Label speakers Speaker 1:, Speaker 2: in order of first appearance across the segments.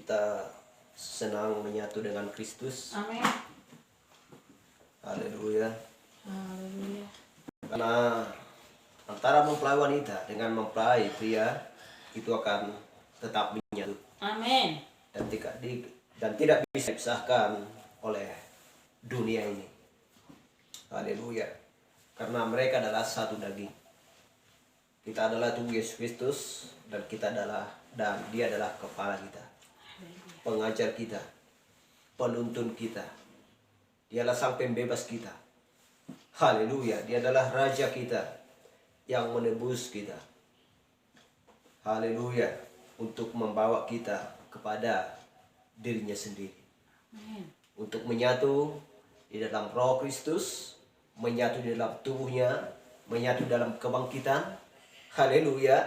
Speaker 1: kita senang menyatu dengan Kristus.
Speaker 2: Amin.
Speaker 1: Haleluya.
Speaker 2: Haleluya.
Speaker 1: Karena antara mempelai wanita dengan mempelai pria itu akan tetap menyatu.
Speaker 2: Amin.
Speaker 1: Dan tidak bisa dipisahkan oleh dunia ini. Haleluya. Karena mereka adalah satu daging. Kita adalah tubuh Yesus Kristus dan dia adalah kepala kita, pengajar kita, penuntun kita. Dialah sang pembebas kita. Haleluya. Dia adalah raja kita yang menebus kita. Haleluya. Untuk membawa kita kepada dirinya sendiri.
Speaker 2: Amin.
Speaker 1: Untuk menyatu di dalam Roh Kristus, menyatu di dalam tubuhnya, menyatu dalam kebangkitan. Haleluya.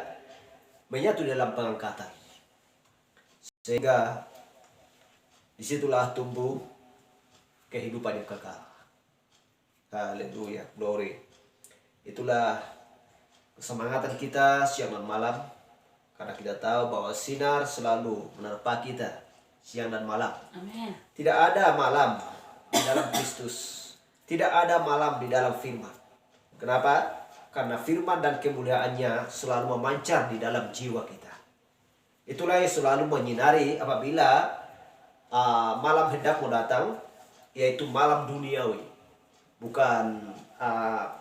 Speaker 1: Menyatu dalam pengangkatan. Sehingga disitulah tumbuh kehidupan yang kekal. Haleluya. Glory. Itulah kesemangatan kita siang dan malam. Karena kita tahu bahwa sinar selalu menerpa kita siang dan malam.
Speaker 2: Amin.
Speaker 1: Tidak ada malam di dalam Kristus. Tidak ada malam di dalam firman. Kenapa? Karena firman dan kemuliaannya selalu memancar di dalam jiwa kita. Itulah yang selalu menyinari apabila malam hendak mau datang, yaitu malam duniawi. Bukan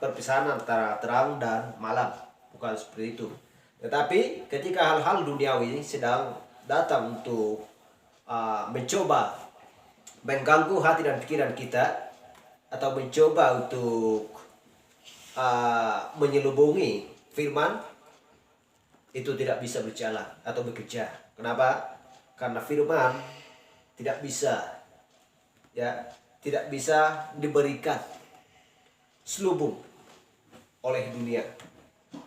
Speaker 1: perpisahan antara terang dan malam. Bukan seperti itu. Tetapi ketika hal-hal duniawi sedang datang untuk mencoba mengganggu hati dan pikiran kita, atau mencoba untuk menyelubungi firman, itu tidak bisa berjalan atau bekerja. Kenapa? Karena firman tidak bisa diberikan selubung oleh dunia.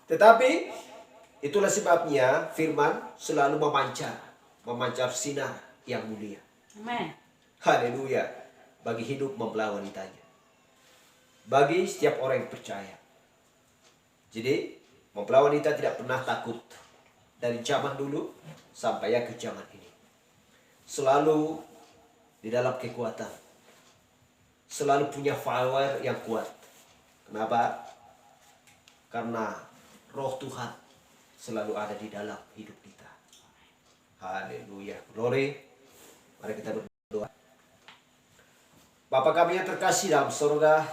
Speaker 1: Tetapi itulah sebabnya firman selalu memancar sinar yang mulia.
Speaker 2: Amin.
Speaker 1: Haleluya. Bagi hidup mempelai wanitanya, bagi setiap orang yang percaya. Jadi mempelai wanita tidak pernah takut dari zaman dulu sampai ke zaman ini. Selalu di dalam kekuatan, selalu punya power yang kuat. Kenapa? Karena Roh Tuhan selalu ada di dalam hidup kita. Haleluya. Glory. Mari kita berdoa. Bapa kami yang terkasih dalam surga,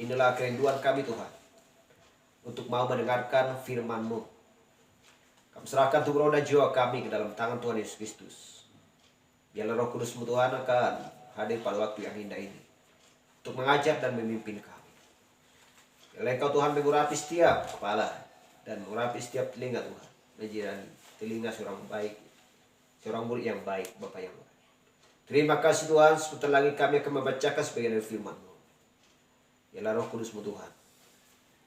Speaker 1: inilah kerinduan kami Tuhan, untuk mau mendengarkan firman-Mu. Kami serahkan tubuh, roh dan jiwa kami ke dalam tangan Tuhan Yesus Kristus. Biarlah Roh Kudus-Mu Tuhan akan hadir pada waktu yang indah ini, untuk mengajar dan memimpin kami. Biarlah Engkau Tuhan mengurapi setiap kepala dan mengurapi setiap telinga Tuhan, menjadi telinga seorang murid yang baik, Bapa yang baik. Terima kasih Tuhan, sebentar lagi kami akan membacakan sebagian dari firman-Mu. Biarlah Roh Kudus-Mu Tuhan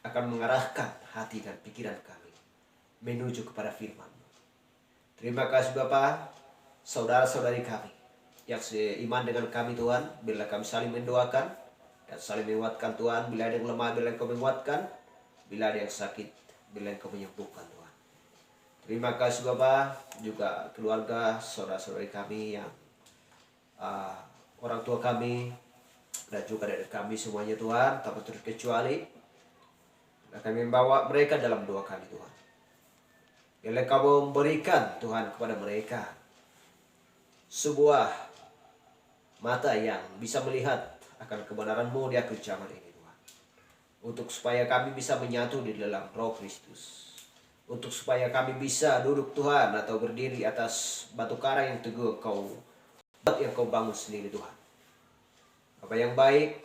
Speaker 1: akan mengarahkan hati dan pikiran kami menuju kepada firman-Mu. Terima kasih Bapa, saudara-saudari kami yang seiman dengan kami Tuhan, bila kami saling mendoakan dan saling menguatkan Tuhan. Bila ada yang lemah, bila Engkau menguatkan. Bila ada yang sakit, bila Engkau menyembuhkan Tuhan. Terima kasih Bapa, juga keluarga, saudara-saudari kami yang orang tua kami dan juga dari kami semuanya Tuhan, tanpa terkecuali. Kami membawa mereka dalam doa kami Tuhan. Biarlah Engkau memberikan Tuhan kepada mereka sebuah mata yang bisa melihat akan kebenaran-Mu di akhir zaman ini Tuhan. Untuk supaya kami bisa menyatu di dalam Roh Kristus. Untuk supaya kami bisa duduk Tuhan atau berdiri atas batu karang yang teguh yang Kau bangun sendiri Tuhan. Bapa yang baik,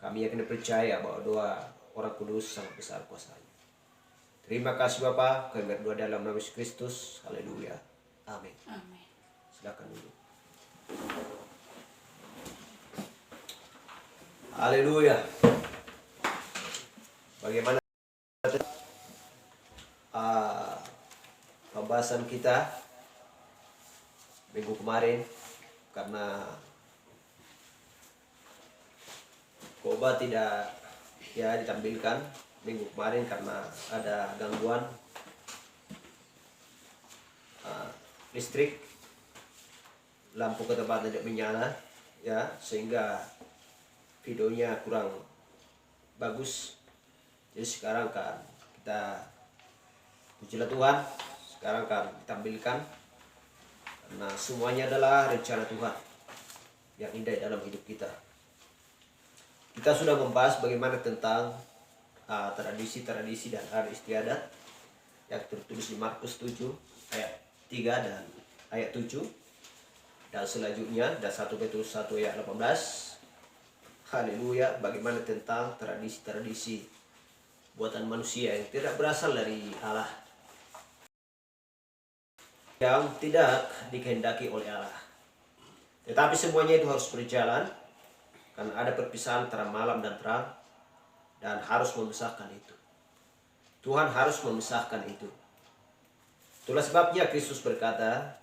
Speaker 1: kami yakin dan percaya bahwa doa Orang Kudus sangat besar kuasanya. Terima kasih Bapa, kami berdoa dalam nama Yesus Kristus. Haleluya. Amin.
Speaker 2: Amin.
Speaker 1: Silakan dulu. Haleluya. Bagaimana pembahasan kita minggu kemarin, karena khotbah tidak ditampilkan minggu kemarin karena ada gangguan listrik lampu ke tempat tidak menyala ya, sehingga videonya kurang bagus. Jadi sekarang kan kita pujilah Tuhan, sekarang kan ditampilkan karena semuanya adalah rencana Tuhan yang indah dalam hidup kita. Kita sudah membahas bagaimana tentang tradisi-tradisi dan hari istiadat yang tertulis di Markus 7 ayat 3 dan ayat 7, dan selanjutnya dan 1 Petrus 1 ayat 18. Haleluya, bagaimana tentang tradisi-tradisi buatan manusia yang tidak berasal dari Allah, yang tidak dikehendaki oleh Allah. Tetapi semuanya itu harus berjalan karena ada perpisahan antara malam dan terang, dan harus memisahkan itu. Tuhan harus memisahkan itu. Itulah sebabnya Kristus berkata,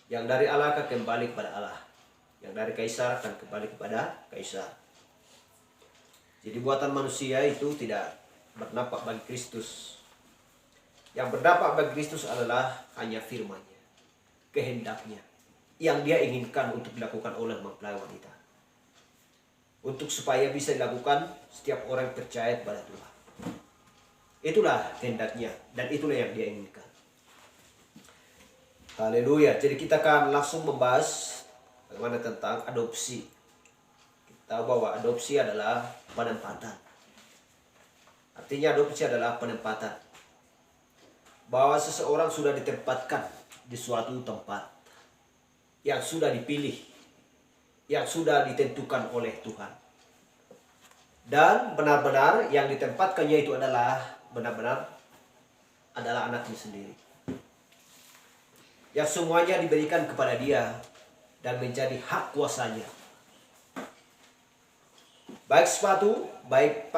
Speaker 1: yang dari Allah akan kembali kepada Allah, yang dari kaisar akan kembali kepada kaisar. Jadi buatan manusia itu tidak berdampak bagi Kristus. Yang berdampak bagi Kristus adalah hanya firman-Nya, kehendaknya, yang Dia inginkan untuk dilakukan oleh mempelai wanita, untuk supaya bisa dilakukan setiap orang yang percaya kepada Tuhan. Itulah kehendaknya dan itulah yang Dia inginkan. Haleluya. Jadi kita akan langsung membahas bagaimana tentang adopsi. Kita tahu bahwa adopsi adalah penempatan. Artinya adopsi adalah penempatan, bahwa seseorang sudah ditempatkan di suatu tempat yang sudah dipilih, yang sudah ditentukan oleh Tuhan. Dan benar-benar yang ditempatkannya itu adalah benar-benar adalah anaknya sendiri, yang semuanya diberikan kepada dia dan menjadi hak kuasanya. Baik sepatu, baik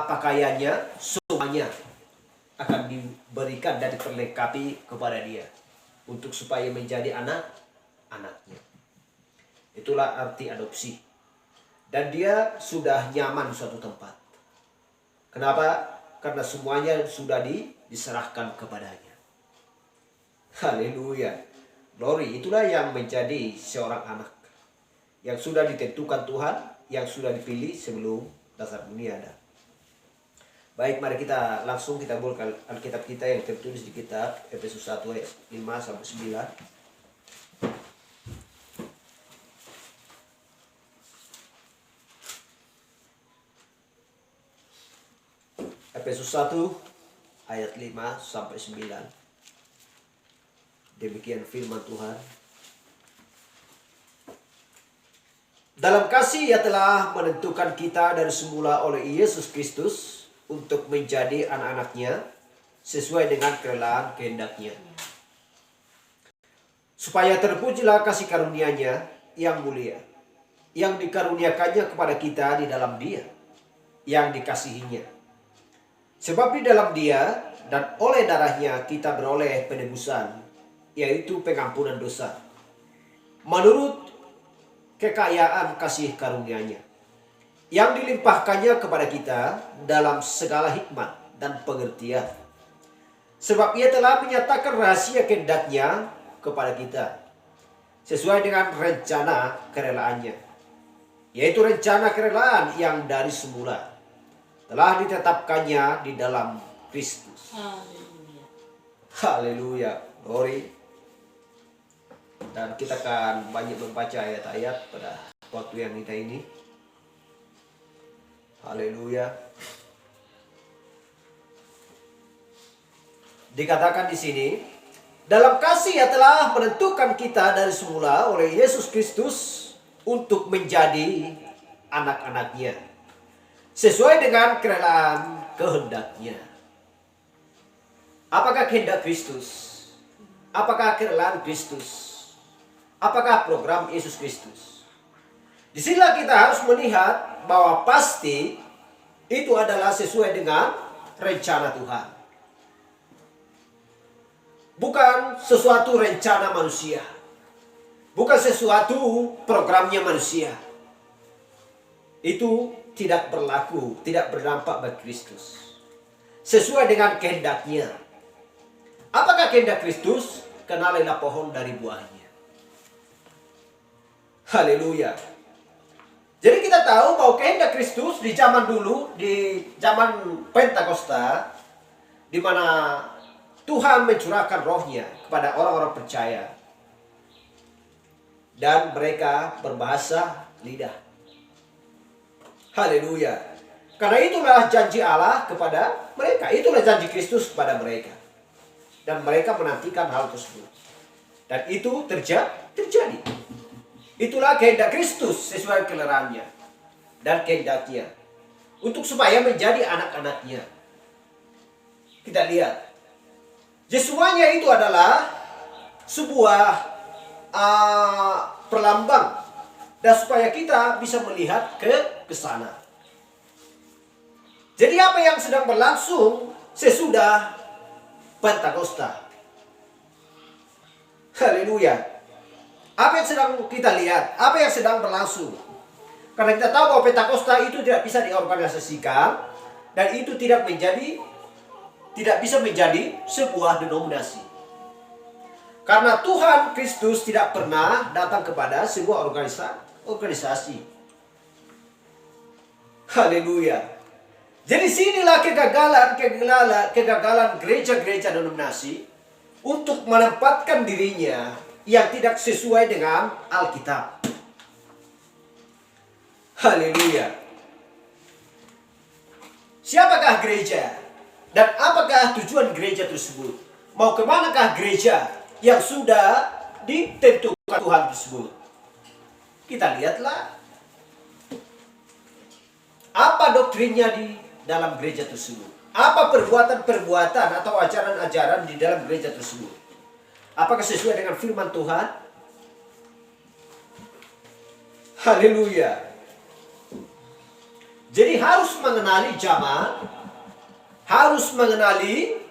Speaker 1: pakaiannya, semuanya akan diberikan dan diperlengkapi kepada dia untuk supaya menjadi anak-anaknya. Itulah arti adopsi. Dan dia sudah nyaman di suatu tempat. Kenapa? Karena semuanya sudah diserahkan kepadanya. Haleluya. Glory. Itulah yang menjadi seorang anak, yang sudah ditentukan Tuhan, yang sudah dipilih sebelum dasar dunia ada. Baik, mari kita langsung kita buka Alkitab kita yang tertulis di kitab Efesus 1 ayat 5 sampai 9. Efesus 1 ayat 5 sampai 9. Demikian firman Tuhan. Dalam kasih Ia telah menentukan kita dari semula oleh Yesus Kristus untuk menjadi anak-anaknya sesuai dengan kerelaan kehendak-Nya, supaya terpujilah kasih karunia-Nya yang mulia, yang dikaruniakannya kepada kita di dalam Dia yang dikasihinya. Sebab di dalam Dia dan oleh darah-Nya kita beroleh penebusan, yaitu pengampunan dosa, menurut kekayaan kasih karunia-Nya, yang dilimpahkannya kepada kita dalam segala hikmat dan pengertian. Sebab Ia telah menyatakan rahasia kehendak-Nya kepada kita, sesuai dengan rencana kerelaan-Nya, yaitu rencana kerelaan yang dari semula telah ditetapkannya di dalam Kristus.
Speaker 2: Haleluya.
Speaker 1: Haleluya. Glory. Dan kita akan banyak membaca ayat-ayat pada waktu yang kita ini. Haleluya. Dikatakan di sini, dalam kasih Ia telah menentukan kita dari semula oleh Yesus Kristus untuk menjadi anak-anaknya, sesuai dengan kerelaan kehendak-Nya. Apakah kehendak Kristus? Apakah kerelaan Kristus? Apakah program Yesus Kristus? Disinilah kita harus melihat bahwa pasti itu adalah sesuai dengan rencana Tuhan, bukan sesuatu rencana manusia, bukan sesuatu programnya manusia. Itu tidak berlaku, tidak berdampak bagi Kristus, sesuai dengan kehendak-Nya. Apakah kehendak Kristus? Kenalilah pohon dari buahnya. Haleluya. Jadi kita tahu bahwa kehendak Kristus di zaman dulu, di zaman Pentakosta, di mana Tuhan mencurahkan rohnya kepada orang-orang percaya. Dan mereka berbahasa lidah. Haleluya. Karena itulah janji Allah kepada mereka. Itulah janji Kristus kepada mereka. Dan mereka menantikan hal tersebut. Dan itu terjadi. Itulah kehendak Kristus sesuai kelerahannya dan kehendaknya. Untuk supaya menjadi anak-anaknya. Kita lihat. Semuanya itu adalah sebuah perlambang. Dan supaya kita bisa melihat ke sana. Jadi apa yang sedang berlangsung sesudah Pentakosta? Haleluya. Apa yang sedang kita lihat? Apa yang sedang berlangsung? Karena kita tahu bahwa Pentakosta itu tidak bisa diorganisasikan. Dan itu tidak bisa menjadi sebuah denominasi. Karena Tuhan Kristus tidak pernah datang kepada sebuah organisasi. Haleluya. Jadi sinilah kegagalan gereja-gereja denominasi untuk menempatkan dirinya yang tidak sesuai dengan Alkitab. Haleluya. Siapakah gereja? Dan apakah tujuan gereja tersebut? Mau kemanakah gereja yang sudah ditentukan Tuhan tersebut? Kita lihatlah. Apa doktrinnya di dalam gereja tersebut? Apa perbuatan-perbuatan atau ajaran-ajaran di dalam gereja tersebut? Apakah sesuai dengan firman Tuhan? Haleluya. Jadi harus mengenali zaman, harus mengenali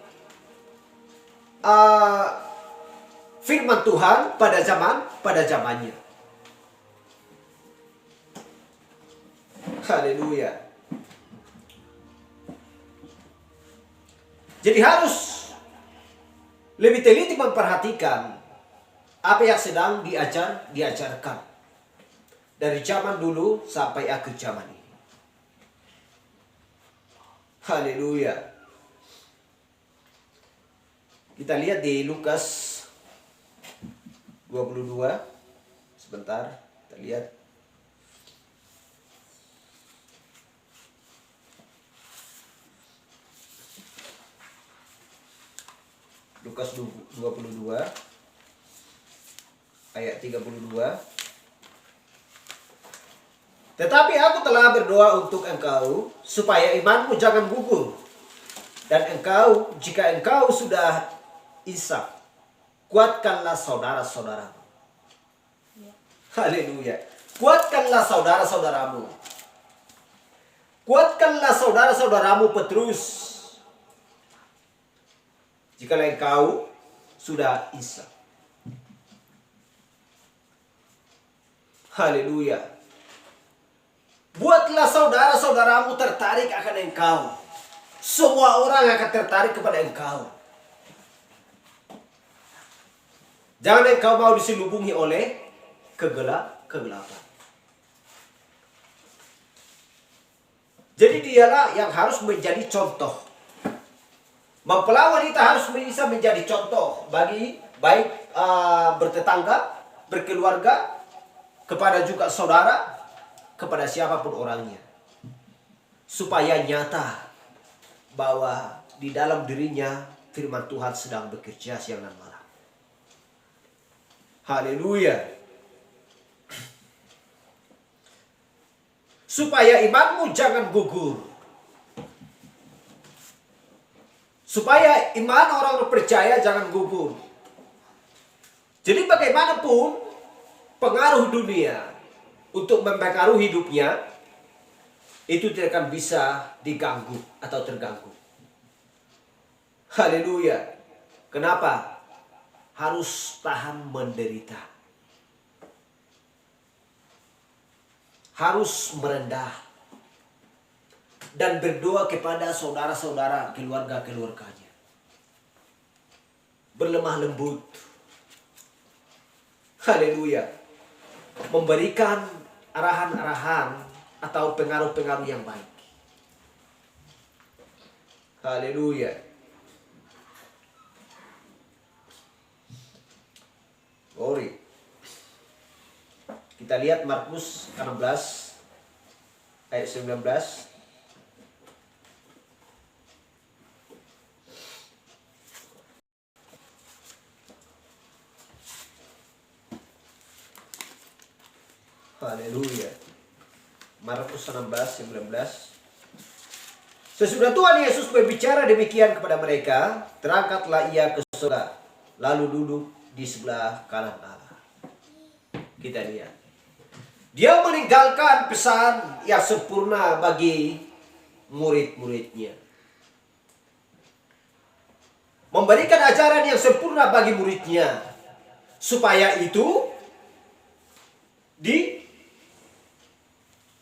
Speaker 1: firman Tuhan pada zamannya. Haleluya. Jadi harus lebih teliti memperhatikan apa yang sedang diajarkan dari zaman dulu sampai akhir zaman ini. Haleluya. Kita lihat di Lukas 22. Sebentar, kita lihat. Lukas 22 ayat 32. Tetapi aku telah berdoa untuk engkau supaya imanmu jangan gugur. Dan engkau, jika engkau sudah insaf, kuatkanlah saudara-saudaramu. Haleluya. Kuatkanlah saudara-saudaramu. Kuatkanlah saudara-saudaramu Petrus. Jikalau engkau sudah insaf. Haleluya. Buatlah saudara-saudaramu tertarik akan engkau. Semua orang akan tertarik kepada engkau. Jangan engkau mau diselubungi oleh kegelapan. Jadi dialah yang harus menjadi contoh. Mempelai wanita harus bisa menjadi contoh bagi baik bertetangga, berkeluarga, kepada juga saudara, kepada siapapun orangnya. Supaya nyata bahwa di dalam dirinya firman Tuhan sedang bekerja siang dan malam. Haleluya. Supaya imanmu jangan gugur. Supaya iman orang percaya jangan gugur. Jadi bagaimanapun pengaruh dunia untuk mempengaruhi hidupnya, itu tidak akan bisa diganggu atau terganggu. Haleluya. Kenapa? Harus tahan menderita. Harus merendah. Dan berdoa kepada saudara-saudara keluarga-keluarganya. Berlemah lembut. Haleluya. memberikan arahan-arahan atau pengaruh-pengaruh yang baik. Haleluya. Glory. Kita lihat Markus 16 ayat 19. Haleluya. Markus 16:19. Sesudah Tuhan Yesus berbicara demikian kepada mereka, terangkatlah ia ke surga, lalu duduk di sebelah kanan Allah. Kita lihat. Dia meninggalkan pesan yang sempurna bagi murid-muridnya. Memberikan ajaran yang sempurna bagi muridnya. Supaya itu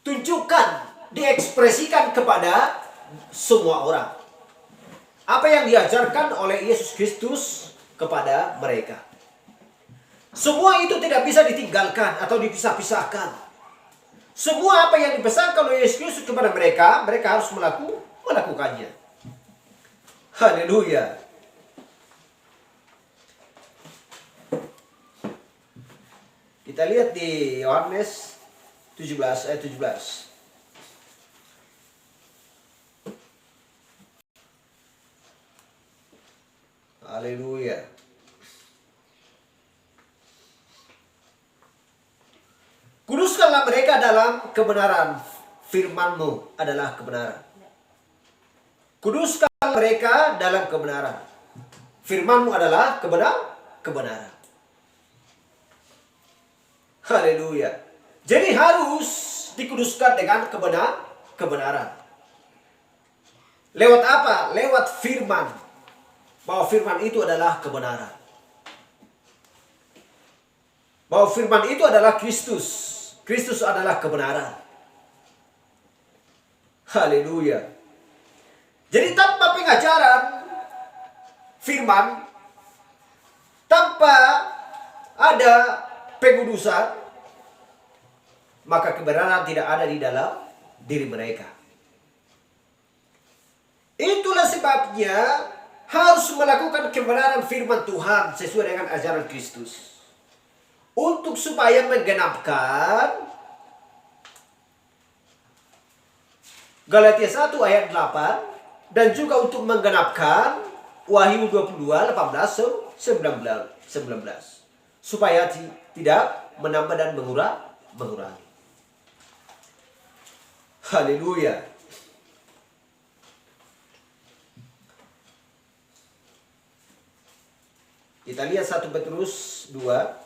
Speaker 1: ditunjukkan, diekspresikan kepada semua orang. Apa yang diajarkan oleh Yesus Kristus kepada mereka. Semua itu tidak bisa ditinggalkan atau dipisah-pisahkan. Semua apa yang dipesankan oleh Yesus Kristus kepada mereka, mereka harus melakukannya. Haleluya. Kita lihat di Yohanes 17 ayat 17. Haleluya. Kuduskanlah mereka dalam kebenaran. Firman-Mu adalah kebenaran. Kuduskanlah mereka dalam kebenaran. Firman-Mu adalah kebenaran. Haleluya. Jadi harus dikuduskan dengan kebenaran. Lewat apa? Lewat firman. Bahwa firman itu adalah kebenaran. Bahwa firman itu adalah Kristus. Kristus adalah kebenaran. Haleluya. Jadi tanpa pengajaran firman, tanpa ada pengudusan, maka kebenaran tidak ada di dalam diri mereka. Itulah sebabnya harus melakukan kebenaran firman Tuhan sesuai dengan ajaran Kristus. Untuk supaya menggenapkan Galatia 1 ayat 8 dan juga untuk menggenapkan Wahyu 22, 18, 19. Supaya tidak menambah dan mengurangi. Haleluya. Kita lihat 1 Petrus 2.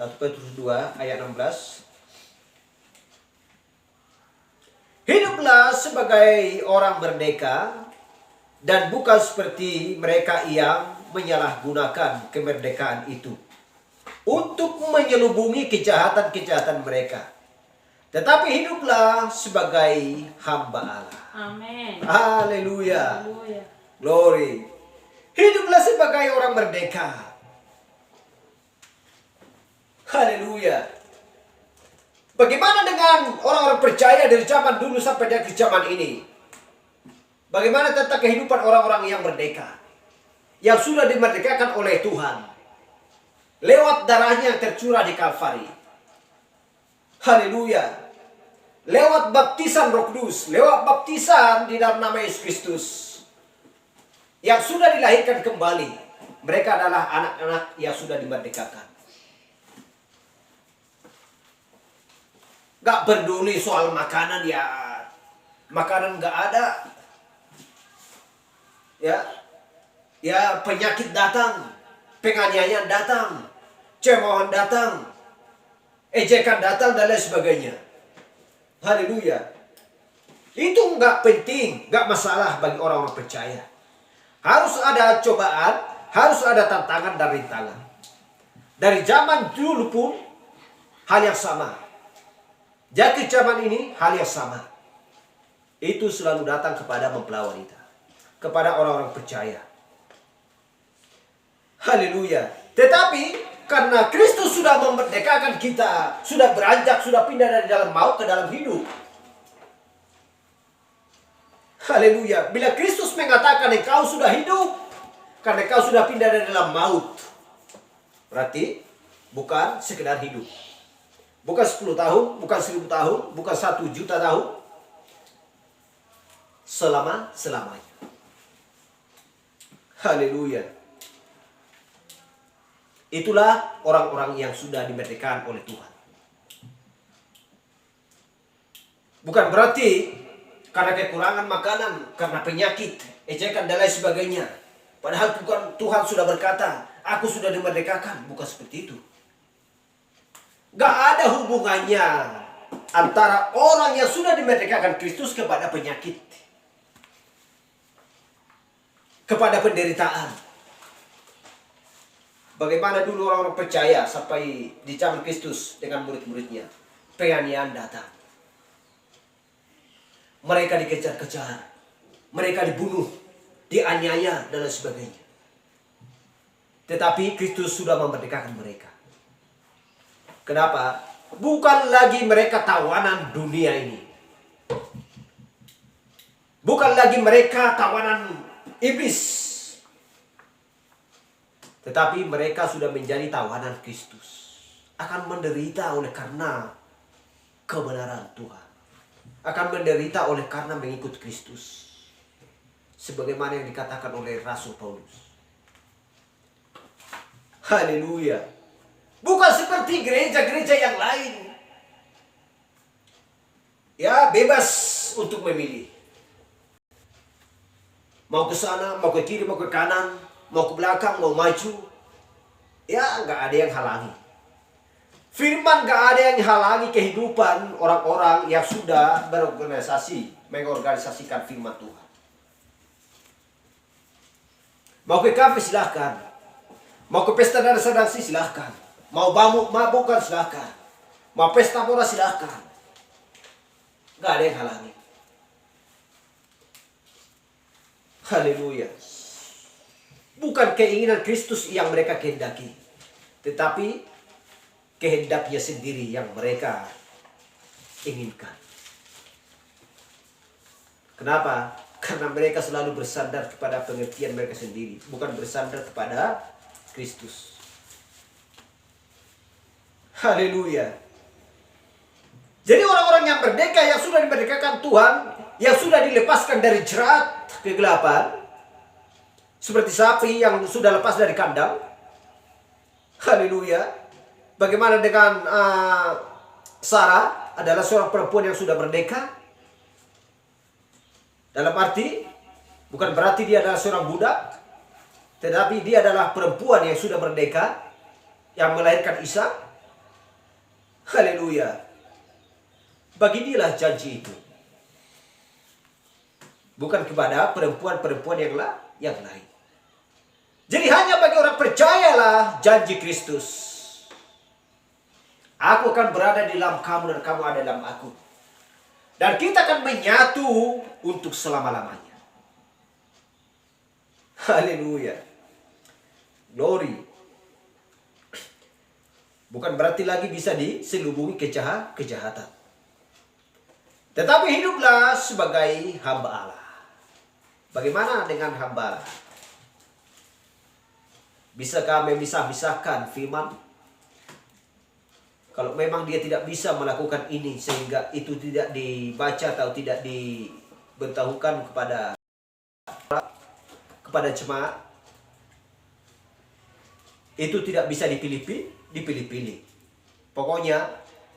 Speaker 1: 1 Petrus 2 ayat 16. Hiduplah sebagai orang merdeka dan bukan seperti mereka yang menyalahgunakan kemerdekaan itu untuk menyelubungi kejahatan-kejahatan mereka. Tetapi hiduplah sebagai hamba Allah.
Speaker 2: Amin.
Speaker 1: Haleluya.
Speaker 2: Haleluya.
Speaker 1: Glory. Hiduplah sebagai orang merdeka. Haleluya. Bagaimana dengan orang-orang percaya dari zaman dulu sampai ke zaman ini? Bagaimana tentang kehidupan orang-orang yang merdeka? Yang sudah dimerdekakan oleh Tuhan. Lewat darahnya yang tercurah di Kalvari. Haleluya. Lewat baptisan Roh Kudus. Lewat baptisan di dalam nama Yesus Kristus. Yang sudah dilahirkan kembali. Mereka adalah anak-anak yang sudah dimerdekakan. Gak peduli soal makanan ya. Makanan gak ada. Ya penyakit datang. Penganiayaan datang. Cemoohan datang. Ejekan datang dan lain sebagainya. Haleluya. Itu gak penting. Gak masalah bagi orang-orang percaya. Harus ada cobaan. Harus ada tantangan dan rintangan. Dari zaman dulu pun hal yang sama. Jadi zaman ini hal yang sama. Itu selalu datang kepada mempelai wanita. kepada orang-orang percaya. Haleluya. Tetapi karena Kristus sudah memerdekakan kita, sudah beranjak, sudah pindah dari dalam maut ke dalam hidup. Haleluya. Bila Kristus mengatakan engkau sudah hidup, karena engkau sudah pindah dari dalam maut, berarti bukan sekedar hidup. Bukan 10 tahun, bukan 1000 tahun, bukan 1 juta tahun. Selama-selamanya. Haleluya. Itulah orang-orang yang sudah dimerdekakan oleh Tuhan. Bukan berarti karena kekurangan makanan, karena penyakit, ejekan dan lain sebagainya. Padahal Tuhan sudah berkata, aku sudah dimerdekakan. Bukan seperti itu. Gak ada hubungannya antara orang yang sudah dimerdekakan Kristus kepada penyakit, kepada penderitaan. Bagaimana dulu orang-orang percaya sampai di zaman Kristus dengan murid-muridnya. Penganiayaan datang. Mereka dikejar-kejar. Mereka dibunuh, dianiaya dan lain sebagainya. Tetapi Kristus sudah memerdekakan mereka. Kenapa? Bukan lagi mereka tawanan dunia ini. Bukan lagi mereka tawanan iblis. Tetapi mereka sudah menjadi tawanan Kristus. Akan menderita oleh karena kebenaran Tuhan. Akan menderita oleh karena mengikut Kristus. Sebagaimana yang dikatakan oleh Rasul Paulus. Haleluya. Bukan seperti gereja-gereja yang lain. Ya, bebas untuk memilih. Mau ke sana, mau ke kiri, mau ke kanan, mau ke belakang, mau maju. Ya, nggak ada yang halangi. Firman nggak ada yang halangi kehidupan orang-orang yang sudah berorganisasi, mengorganisasikan firman Tuhan. Mau ke kafe silahkan. Mau ke pesta dansa-dansi silahkan. Mau mabukan silahkan. Mau pesta pora silahkan. Gak ada yang halangi. Haleluya. Bukan keinginan Kristus yang mereka kehendaki. Tetapi kehendaknya sendiri yang mereka inginkan. Kenapa? Karena mereka selalu bersandar kepada pengertian mereka sendiri. Bukan bersandar kepada Kristus. Haleluya. Jadi orang-orang yang merdeka, yang sudah dimerdekakan Tuhan, yang sudah dilepaskan dari jerat kegelapan, seperti sapi yang sudah lepas dari kandang. Haleluya. Bagaimana dengan Sarah adalah seorang perempuan yang sudah merdeka? Dalam arti, bukan berarti dia adalah seorang budak, tetapi dia adalah perempuan yang sudah merdeka, yang melahirkan Ishak. Haleluya. Bagi dialah janji itu. Bukan kepada perempuan-perempuan yang lain. Jadi hanya bagi orang percayalah janji Kristus. Aku akan berada di dalam kamu dan kamu ada dalam aku. Dan kita akan menyatu untuk selama-lamanya. Haleluya. Glory. Bukan berarti lagi bisa diselubungi kejahatan. Tetapi hiduplah sebagai hamba Allah. Bagaimana dengan hamba Allah? Bisakah memisah-misahkan firman? Kalau memang dia tidak bisa melakukan ini sehingga itu tidak dibaca atau tidak diberitahukan kepada jemaat, itu tidak bisa dipilih-pilih. Pokoknya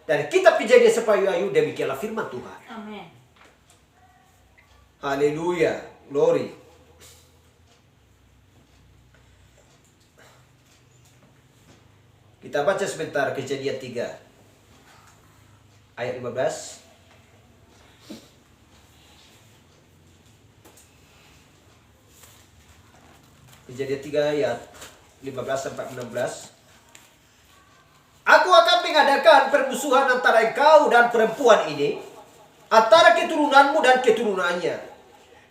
Speaker 1: dari kitab Kejadian sampai Wahyu demikianlah firman Tuhan.
Speaker 2: Amin.
Speaker 1: Haleluya, glory. Kita baca sebentar Kejadian 3 ayat 15. Kejadian 3 ayat 15 sampai 16. Aku akan mengadakan permusuhan antara engkau dan perempuan ini, antara keturunanmu dan keturunannya.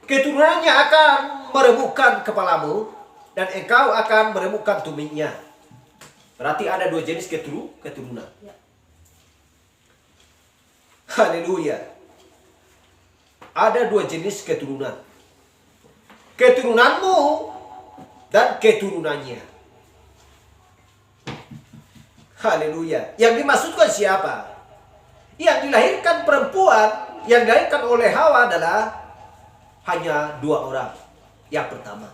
Speaker 1: Keturunannya akan meremukkan kepalamu dan engkau akan meremukkan tumitnya. Berarti ada dua jenis keturunan.
Speaker 2: Ya.
Speaker 1: Haleluya. Ada dua jenis keturunan. Keturunanmu dan keturunannya. Haleluya. Yang dimaksudkan siapa? Yang dilahirkan perempuan, yang dilahirkan oleh Hawa adalah hanya dua orang. Yang pertama,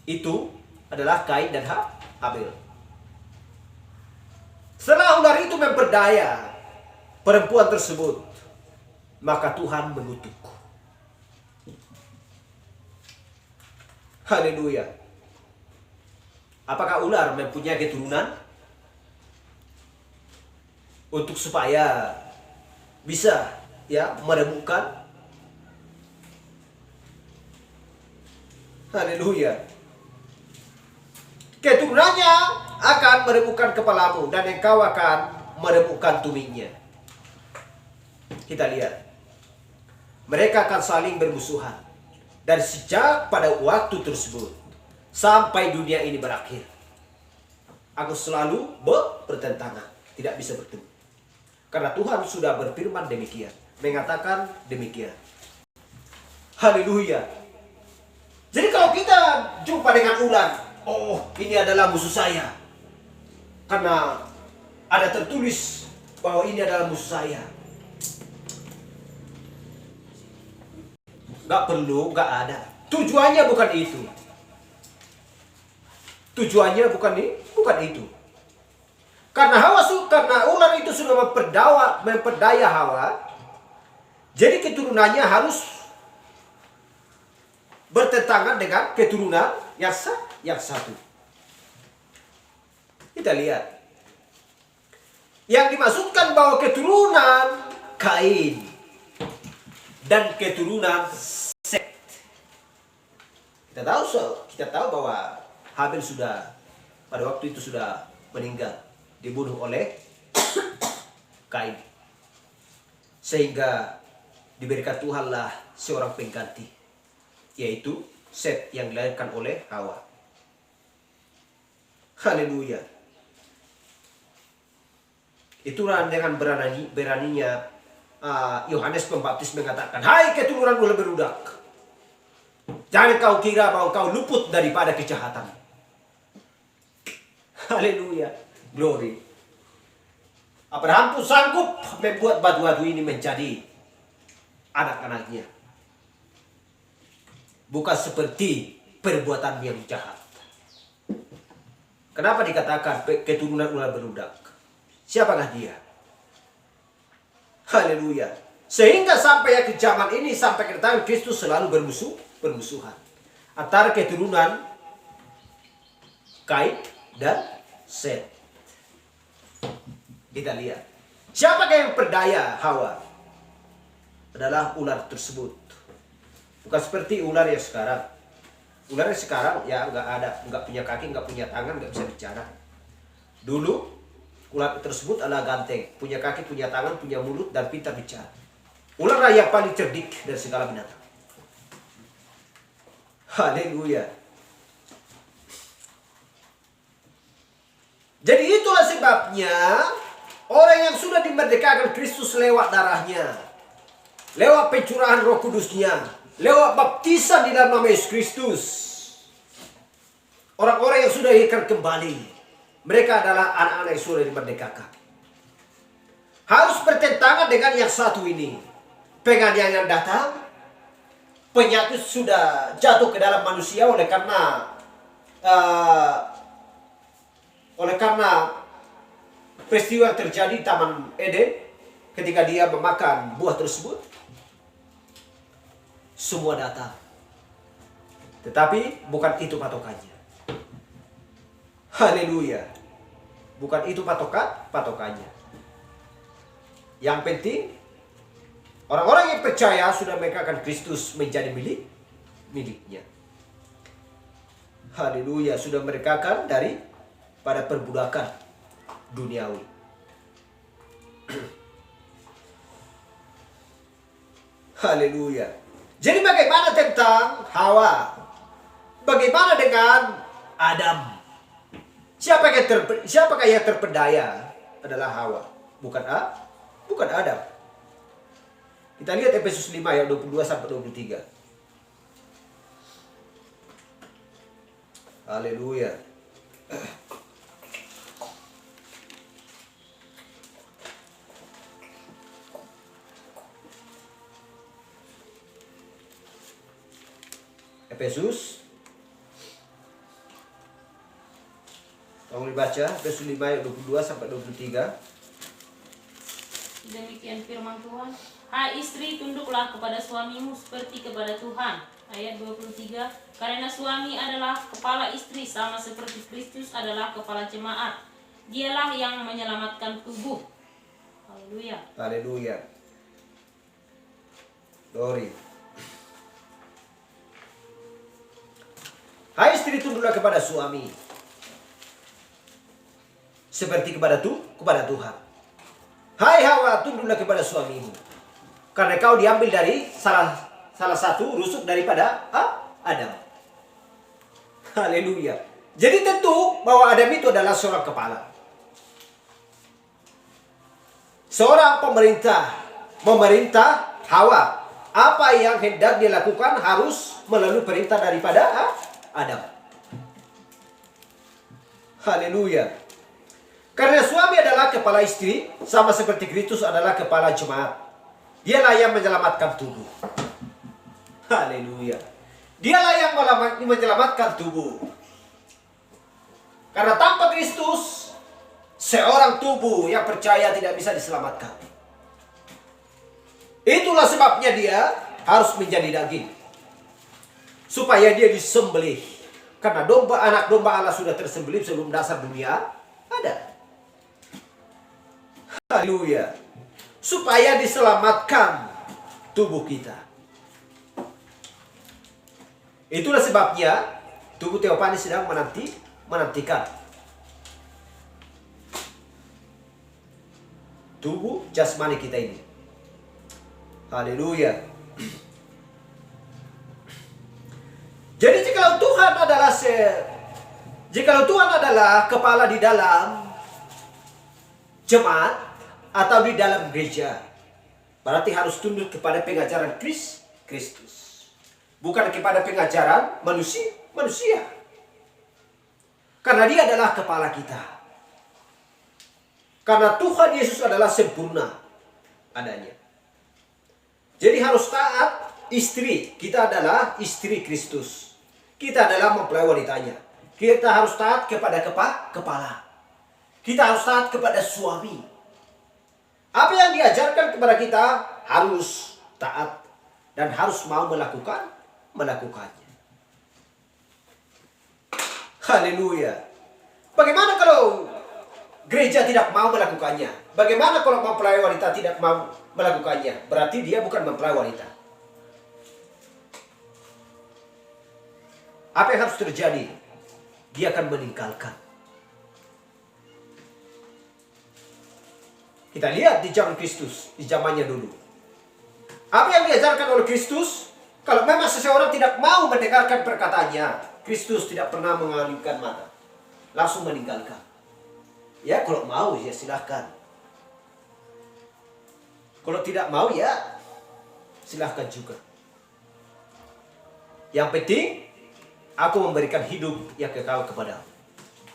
Speaker 1: itu adalah Kain dan Habel. Setelah ular itu memperdaya perempuan tersebut, maka Tuhan mengutuk. Haleluya. Apakah ular mempunyai keturunan? Untuk supaya bisa meremukkan. Haleluya. Keturunannya akan meremukkan kepalamu dan engkau akan meremukkan tumitnya. Kita lihat. Mereka akan saling bermusuhan. Dan sejak pada waktu tersebut sampai dunia ini berakhir, aku selalu bertentangan, tidak bisa bertemu. Karena Tuhan sudah berfirman demikian, mengatakan demikian. Haleluya. Jadi kalau kita jumpa dengan ular, oh ini adalah musuh saya. Karena ada tertulis bahwa ini adalah musuh saya. Gak perlu, gak ada. Tujuannya bukan itu. Tujuannya bukan itu. Karena ular itu sudah memperdaya Hawa. Jadi keturunannya harus bertentangan dengan keturunan yang satu. Kita lihat. Yang dimaksudkan bahwa keturunan Kain dan keturunan Set. Kita tahu bahwa Habel sudah pada waktu itu sudah meninggal, dibunuh oleh Kain. Sehingga diberikan Tuhanlah seorang pengganti, yaitu Set yang dilahirkan oleh Hawa. Haleluya. Itulah dengan beraninya Yohanes Pembaptis mengatakan, hai keturunan ular beludak, jangan kau kira bahwa kau luput daripada kejahatan. Haleluya. Glory. Abraham pun sanggup membuat batu-batu ini menjadi anak-anaknya. Bukan seperti perbuatan yang jahat. Kenapa dikatakan keturunan ular beludak? Siapakah dia? Haleluya. Sehingga sampai ke zaman ini, sampai kedatangan Kristus selalu bermusuhan antara keturunan Kain dan Set. Kita lihat. Siapakah yang berdaya Hawa? Adalah ular tersebut. Bukan seperti ular yang sekarang. Ular yang sekarang ya nggak punya kaki, nggak punya tangan, nggak bisa bicara. Dulu ular tersebut adalah ganteng, punya kaki, punya tangan, punya mulut, dan pintar bicara. Ular yang paling cerdik dari segala binatang. Haleluya. Jadi itulah sebabnya orang yang sudah dimerdekakan Kristus lewat darahnya, lewat pencurahan Roh Kudusnya, lewat baptisan di dalam nama Yesus Kristus, orang-orang yang sudah dilahirkan kembali, mereka adalah anak-anak yang sudah dimerdekakan. Harus bertentangan dengan yang satu ini. Penganiayaan datang, penyakit sudah jatuh ke dalam manusia oleh karena peristiwa yang terjadi di Taman Eden ketika dia memakan buah tersebut. Semua datang. Tetapi bukan itu patokannya. Haleluya. Bukan itu patokannya. Yang penting orang-orang yang percaya sudah merekakan Kristus menjadi miliknya. Haleluya. Sudah merekakan pada perbudakan duniawi. Haleluya. Jadi bagaimana tentang Hawa? Bagaimana dengan Adam? Siapakah yang terpedaya? Adalah Hawa, bukan Adam. Kita lihat Efesus 5 ayat 22 sampai 23. Haleluya. Efesus, tolong dibaca Efesus 5 ayat 22 sampai 23.
Speaker 2: Demikian firman Tuhan. Hai istri, tunduklah kepada suamimu seperti kepada Tuhan. Ayat 23. Karena suami adalah kepala istri sama seperti Kristus adalah kepala jemaat. Dialah yang menyelamatkan tubuh. Haleluya.
Speaker 1: Haleluya. Glory. Hai istri, tunduklah kepada suami seperti kepada Tuhan. Hai Hawa, tunduklah kepada suamimu, karena kau diambil dari salah satu rusuk daripada Adam. Haleluya. Jadi tentu bahwa Adam itu adalah seorang kepala, seorang memerintah Hawa. Apa yang hendak dia lakukan harus melalui perintah daripada Adam. Haleluya. Karena suami adalah kepala istri, sama seperti Kristus adalah kepala jemaat. Dialah yang menyelamatkan tubuh. Haleluya. Dialah yang menyelamatkan tubuh. Karena tanpa Kristus, seorang tubuh yang percaya tidak bisa diselamatkan. Itulah sebabnya dia harus menjadi daging, supaya dia disembelih. Karena anak domba Allah sudah tersembelih sebelum dasar dunia ada. Haleluya. Supaya diselamatkan tubuh kita. Itulah sebabnya tubuh Theophani sedang menantikan tubuh jasmani kita ini. Haleluya. Jadi jikalau Tuhan adalah kepala di dalam jemaat atau di dalam gereja, berarti harus tunduk kepada pengajaran Kristus, bukan kepada pengajaran manusia. Karena dia adalah kepala kita. Karena Tuhan Yesus adalah sempurna adanya. Jadi harus taat istri. Kita adalah istri Kristus. Kita adalah mempelai wanitanya. Kita harus taat kepada kepala. Kita harus taat kepada suami. Apa yang diajarkan kepada kita harus taat dan harus mau melakukannya. Haleluya. Bagaimana kalau gereja tidak mau melakukannya? Bagaimana kalau mempelai wanita tidak mau melakukannya? Berarti dia bukan mempelai wanita. Apa yang harus terjadi? Dia akan meninggalkan. Kita lihat di zaman Kristus, di zamannya dulu. Apa yang diajarkan oleh Kristus? Kalau memang seseorang tidak mau mendengarkan perkataannya, Kristus tidak pernah mengalihkan mata. Langsung meninggalkan. Ya, kalau mau ya silahkan. Kalau tidak mau ya silahkan juga. Yang penting, aku memberikan hidup yang kekal kepadamu.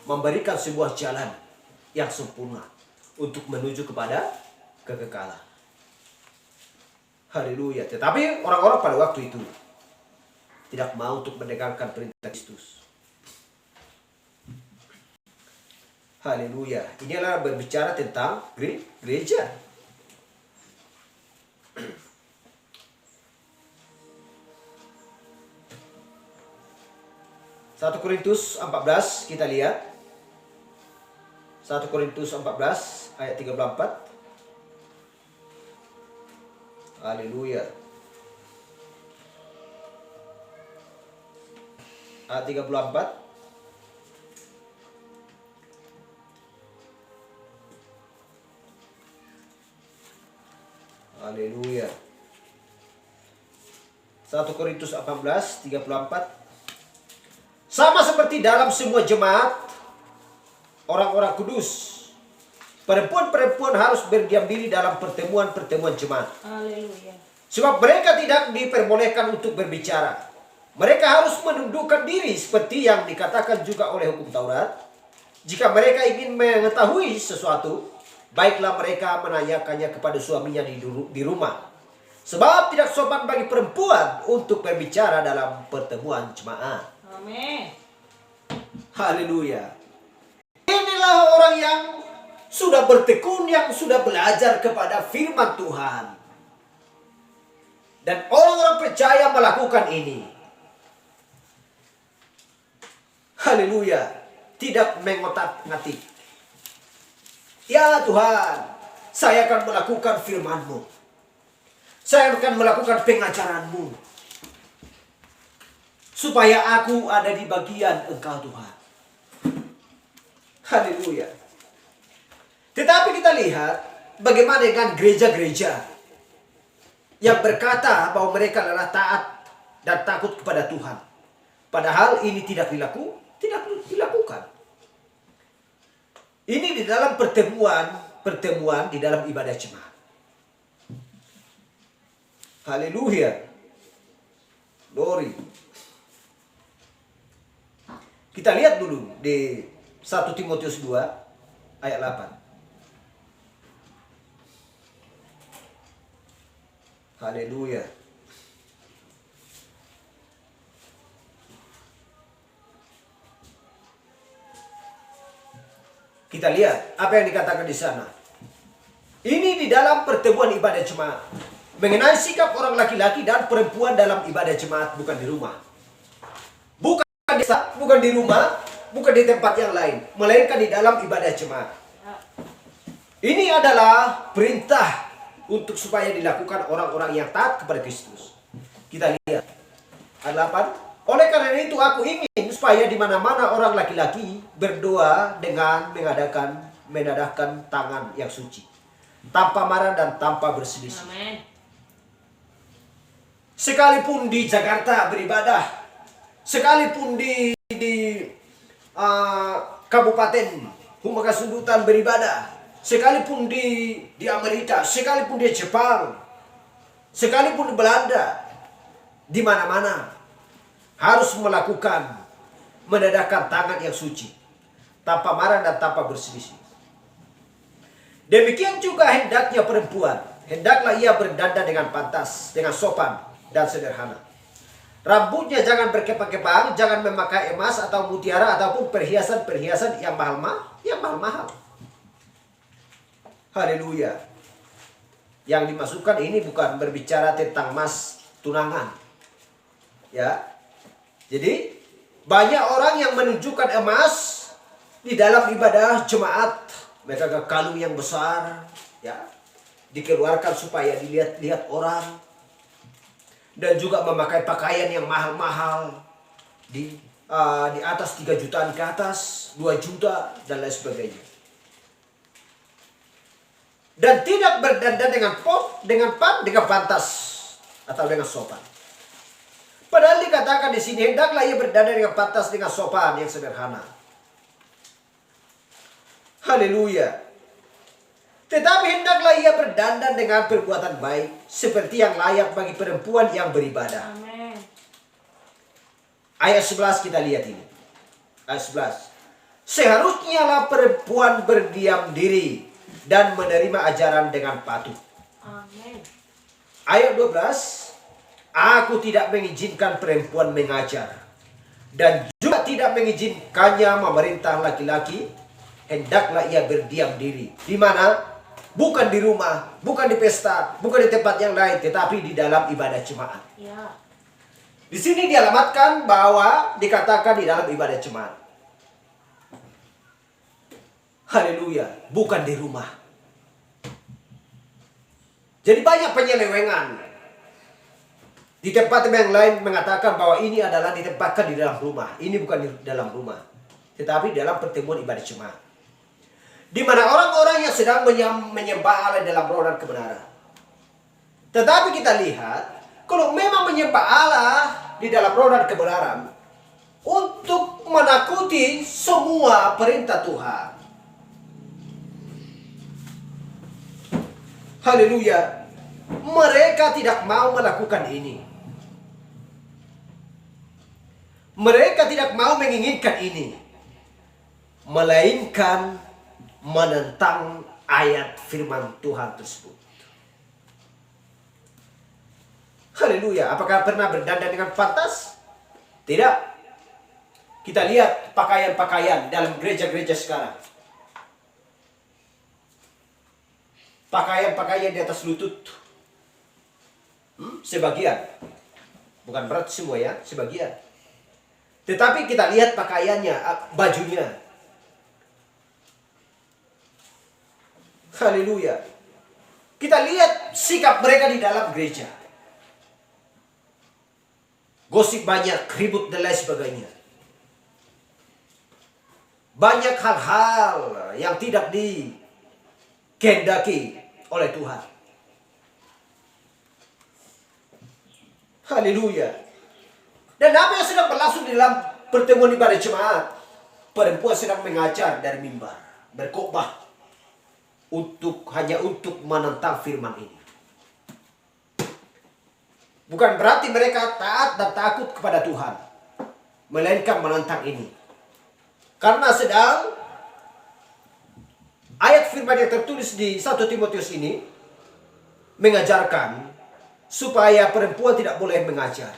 Speaker 1: Memberikan sebuah jalan yang sempurna untuk menuju kepada kekekalan. Haleluya. Tetapi orang-orang pada waktu itu tidak mau untuk mendengarkan perintah Kristus. Haleluya. Ini adalah berbicara tentang gereja. Satu Korintus 14 kita lihat. 1 Korintus 14 ayat 34. Haleluya. Ayat 34. Haleluya. 1 Korintus 18:34. Sama seperti dalam semua jemaat orang-orang kudus, perempuan-perempuan harus berdiam diri dalam pertemuan-pertemuan jemaat.
Speaker 2: Haleluya.
Speaker 1: Sebab mereka tidak diperbolehkan untuk berbicara. Mereka harus menundukkan diri seperti yang dikatakan juga oleh hukum Taurat. Jika mereka ingin mengetahui sesuatu, baiklah mereka menanyakannya kepada suaminya di rumah. Sebab tidak sopan bagi perempuan untuk berbicara dalam pertemuan jemaat.
Speaker 2: Amin.
Speaker 1: Haleluya. Inilah orang yang sudah bertekun, yang sudah belajar kepada firman Tuhan. Dan orang-orang percaya melakukan ini. Haleluya. Tidak mengotak-ngatik. Ya Tuhan, saya akan melakukan firman-Mu. Saya akan melakukan pengajaran-Mu. Supaya aku ada di bagian Engkau Tuhan. Haleluya. Tetapi kita lihat bagaimana dengan gereja-gereja yang berkata bahwa mereka adalah taat dan takut kepada Tuhan. Padahal ini tidak dilakukan. Ini di dalam pertemuan di dalam ibadah jemaat. Haleluya. Glory. Kita lihat dulu di 1 Timotius 2 ayat 8. Haleluya. Kita lihat apa yang dikatakan di sana. Ini di dalam pertemuan ibadah jemaat. Mengenai sikap orang laki-laki dan perempuan dalam ibadah jemaat, bukan di rumah. Bukan di desa, bukan di rumah, bukan di tempat yang lain, melainkan di dalam ibadah jemaat. Ini adalah perintah untuk supaya dilakukan orang-orang yang taat kepada Kristus. Kita lihat ayat 8. Oleh karena itu aku ingin supaya di mana-mana orang laki-laki berdoa dengan menadahkan tangan yang suci, tanpa marah dan tanpa berselisih.
Speaker 2: Amin.
Speaker 1: Sekalipun di Jakarta beribadah, sekalipun di Kabupaten Humakasundutan beribadah, sekalipun di Amerika, sekalipun di Jepang, sekalipun di Belanda, di mana-mana harus melakukan menadahkan tangan yang suci, tanpa marah dan tanpa berselisih. Demikian juga hendaknya perempuan, hendaklah ia berdandan dengan pantas, dengan sopan dan sederhana. Rambutnya jangan berkepang-kepang, jangan memakai emas atau mutiara ataupun perhiasan-perhiasan yang mahal-mahal. Haleluya. Yang dimasukkan ini bukan berbicara tentang emas tunangan. Ya. Jadi banyak orang yang menunjukkan emas di dalam ibadah jemaat. Mereka ke kalung yang besar, ya, dikeluarkan supaya dilihat-lihat orang. Dan juga memakai pakaian yang mahal-mahal di atas 3 jutaan ke atas, 2 juta dan lain sebagainya. Dan tidak berdandan dengan pantas atau dengan sopan. Padahal dikatakan di sini hendaklah ia berdandan dengan pantas, dengan sopan yang sederhana. Haleluya. Tetapi hendaklah ia berdandan dengan perbuatan baik, seperti yang layak bagi perempuan yang beribadah.
Speaker 2: Amin.
Speaker 1: Ayat 11 kita lihat ini. Ayat 11. Seharusnya lah perempuan berdiam diri dan menerima ajaran dengan patuh.
Speaker 2: Amin.
Speaker 1: Ayat 12. Aku tidak mengizinkan perempuan mengajar, dan juga tidak mengizinkannya memerintah laki-laki. Hendaklah ia berdiam diri. Di mana? Bukan di rumah, bukan di pesta, bukan di tempat yang lain, tetapi di dalam ibadah jemaat.
Speaker 2: Ya.
Speaker 1: Di sini dialamatkan bahwa dikatakan di dalam ibadah jemaat. Haleluya, bukan di rumah. Jadi banyak penyelewengan. Di tempat yang lain mengatakan bahwa ini adalah ditempatkan di dalam rumah. Ini bukan di dalam rumah, tetapi dalam pertemuan ibadah jemaat. Di mana orang-orang yang sedang menyembah Allah dalam roh dan kebenaran. Tetapi kita lihat Kalau memang menyembah Allah di dalam roh dan kebenaran, untuk menakuti semua perintah Tuhan. Haleluya. Mereka tidak mau melakukan ini. Mereka tidak mau menginginkan ini, melainkan menentang ayat firman Tuhan tersebut. Haleluya. Apakah pernah berdandan dengan pantas? Tidak. Kita lihat pakaian-pakaian dalam gereja-gereja sekarang. Pakaian-pakaian di atas lutut. Sebagian. Bukan berarti semua ya, sebagian. Tetapi kita lihat pakaiannya, bajunya. Haleluya. Kita lihat sikap mereka di dalam gereja. Gosip banyak, ribut dan lain sebagainya. Banyak hal-hal yang tidak dikehendaki oleh Tuhan. Haleluya. Dan apa yang sedang berlangsung di dalam pertemuan ibadah jemaat? Perempuan sedang mengajar dari mimbar, berkhotbah hanya untuk menentang firman ini. Bukan berarti mereka taat dan takut kepada Tuhan, melainkan menentang ini. Karena sedang ayat firman yang tertulis di 1 Timotius ini mengajarkan supaya perempuan tidak boleh mengajar.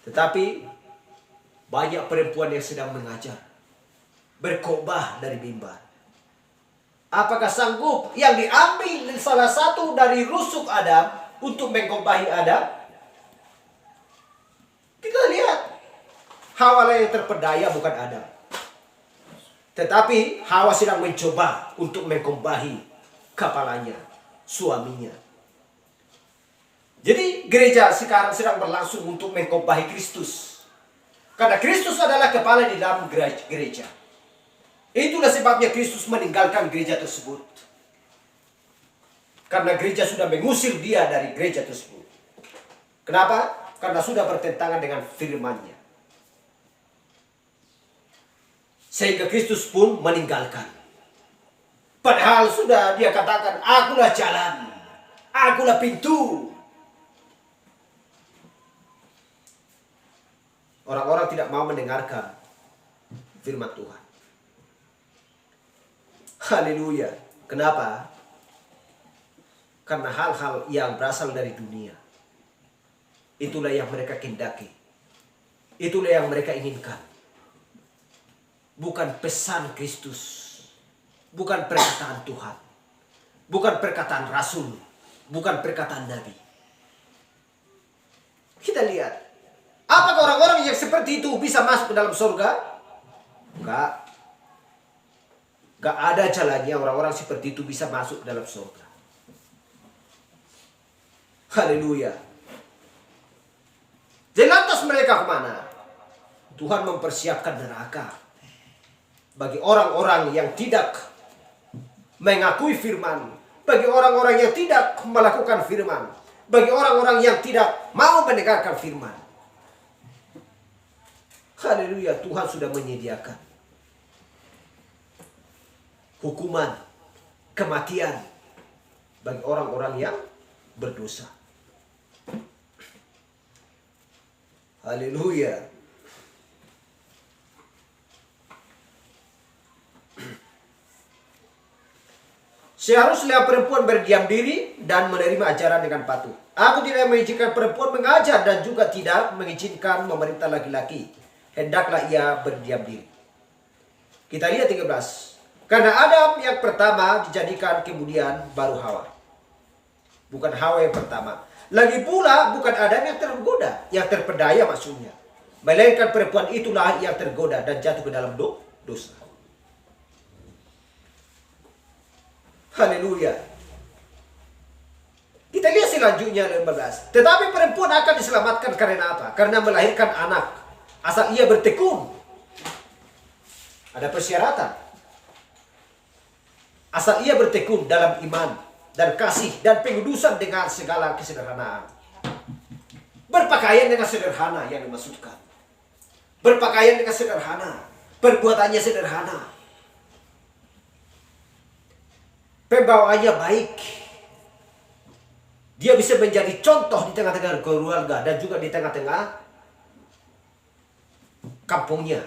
Speaker 1: Tetapi banyak perempuan yang sedang mengajar, berkhotbah dari mimbar. Apakah sanggup yang diambil salah satu dari rusuk Adam untuk mengkhotbahi Adam? Kita lihat, Hawa lah yang terpedaya, bukan Adam. Tetapi Hawa sedang mencoba untuk mengkhotbahi kepalanya, suaminya. Jadi gereja sekarang sedang berlangsung untuk mengkhotbahi Kristus. Karena Kristus adalah kepala di dalam gereja. Itulah sebabnya Kristus meninggalkan gereja tersebut. Karena gereja sudah mengusir dia dari gereja tersebut. Kenapa? Karena sudah bertentangan dengan firman-Nya. Sehingga Kristus pun meninggalkan. Padahal sudah dia katakan, akulah jalan, akulah pintu. Orang-orang tidak mau mendengarkan firman Tuhan. Haleluya. Kenapa? Karena hal-hal yang berasal dari dunia. Itulah yang mereka kehendaki. Itulah yang mereka inginkan. Bukan pesan Kristus. Bukan perkataan Tuhan. Bukan perkataan Rasul. Bukan perkataan Nabi. Kita lihat. Apakah orang-orang yang seperti itu bisa masuk ke dalam surga? Enggak. Enggak ada jalannya orang-orang seperti itu bisa masuk ke dalam surga. Haleluya. Jadi lantas mereka kemana? Tuhan mempersiapkan neraka bagi orang-orang yang tidak mengakui firman, bagi orang-orang yang tidak melakukan firman, bagi orang-orang yang tidak mau mendengarkan firman. Haleluya, Tuhan sudah menyediakan hukuman, kematian bagi orang-orang yang berdosa. Haleluya. Seharusnya perempuan berdiam diri dan menerima ajaran dengan patuh. Aku tidak mengizinkan perempuan mengajar dan juga tidak mengizinkan memerintah laki-laki. Hendaklah ia berdiam diri. Kita lihat 13. Karena Adam yang pertama dijadikan, kemudian baru Hawa. Bukan Hawa yang pertama. Lagi pula bukan Adam yang tergoda, yang terpedaya maksudnya. Melainkan perempuan itulah yang tergoda dan jatuh ke dalam dosa. Haleluya. Kita lihat selanjutnya 15. Tetapi perempuan akan diselamatkan karena apa? Karena melahirkan anak. Asal ia bertekun. Ada persyaratan. Asal ia bertekun dalam iman dan kasih dan pengudusan dengan segala kesederhanaan. berpakaian dengan sederhana yang dimaksudkan. Berpakaian dengan sederhana. Perbuatannya sederhana. Pembawaannya baik. Dia bisa menjadi contoh di tengah-tengah keluarga dan juga di tengah-tengah kampungnya.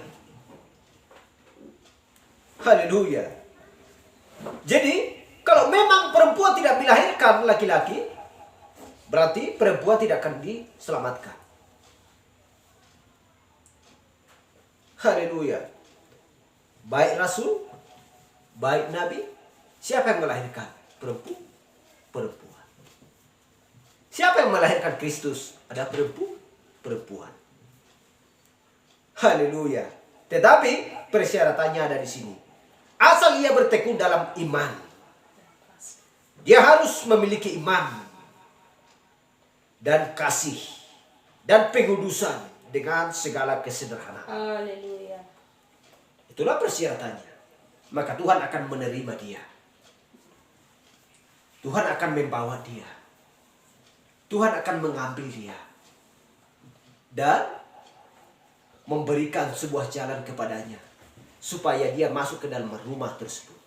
Speaker 1: Haleluya. Jadi, kalau memang perempuan tidak melahirkan laki-laki, berarti perempuan tidak akan diselamatkan. Haleluya. Baik rasul, baik nabi, siapa yang melahirkan? Perempuan. Siapa yang melahirkan Kristus? Ada perempuan. Haleluya. Tetapi persyaratannya ada di sini. Asal ia bertekun dalam iman. Dia harus memiliki iman dan kasih dan pengudusan dengan segala kesederhanaan.
Speaker 2: Haleluya.
Speaker 1: Itulah persyaratannya. Maka Tuhan akan menerima dia. Tuhan akan membawa dia. Tuhan akan mengambil dia. Dan memberikan sebuah jalan kepadanya. Supaya dia masuk ke dalam rumah tersebut.